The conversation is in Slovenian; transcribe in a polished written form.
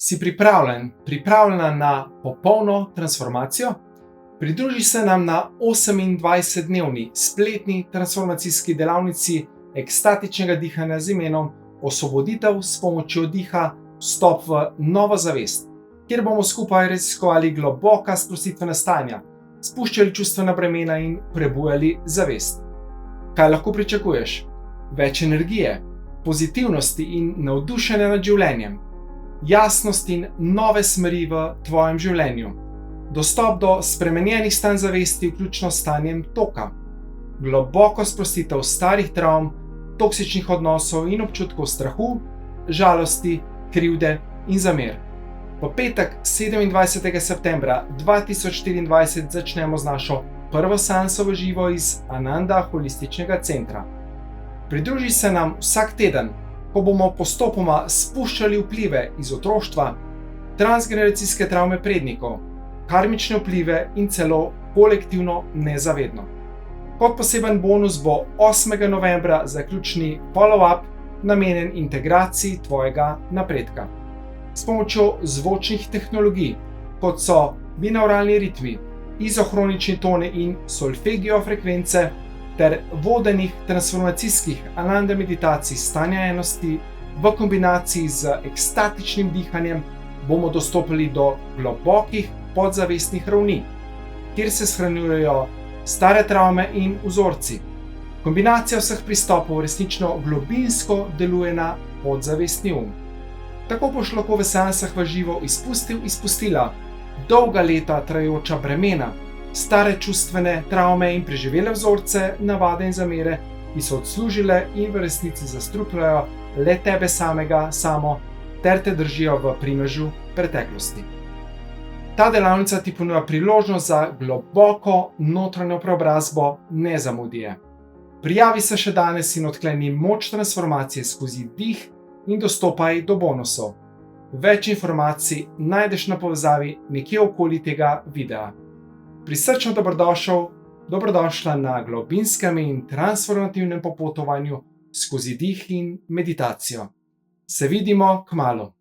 Si pripravljena na popolno transformacijo? Pridruži se nam na 28-dnevni spletni transformacijski delavnici ekstatičnega dihanja z imenom Osvoboditev s pomočjo diha, vstop v novo zavest, kjer bomo skupaj raziskovali globoka sprostitvena stanja, spuščali čustvena bremena in prebujali zavest. Kaj lahko pričakuješ? Več energije, pozitivnosti in navdušenja nad življenjem, jasnost in nove smeri v tvojem življenju, dostop do spremenjenih stanj zavesti, vključno s stanjem toka, globoko sprostitev starih travm, toksičnih odnosov in občutkov strahu, žalosti, krivde in zamer. V petek 27. septembra 2024 začnemo z našo prvo seanso v živo iz Ananda holističnega centra. Pridruži se nam vsak teden, ko bomo postopoma spuščali vplive iz otroštva, transgeneracijske travme prednikov, karmične vplive in celo kolektivno nezavedno. Kot poseben bonus bo 8. novembra zaključni follow-up namenjen integraciji tvojega napredka. S pomočjo zvočnih tehnologij, kot so binauralni ritmi, izohronični toni in solfegio frekvence, ter vodenih transformacijskih Ananda meditacij stanja enosti v kombinaciji z ekstatičnim dihanjem, bomo dostopali do globokih podzavestnih ravni, kjer se shranjujejo stare travme in vzorci. Kombinacija vseh pristopov resnično globinsko deluje na podzavestni Tako boš lahko v seansah v živo izpustila dolga leta trajajoča bremena, stare čustvene travme in preživele vzorce, navade in zamere, ki so odslužile in v resnici zastrupljajo le tebe samo ter te držijo v primežu preteklosti. Ta delavnica ti ponuja priložnost za globoko notranjo preobrazbo, ne zamudi je. Prijavi se še danes in odkleni moč transformacije skozi dih in dostopaj do bonusov. Več informacij najdeš na povezavi nekje okoli tega videa. Prisrčno dobrodošla na globinskem in transformativnem popotovanju skozi dih in meditacijo. Se vidimo kmalu.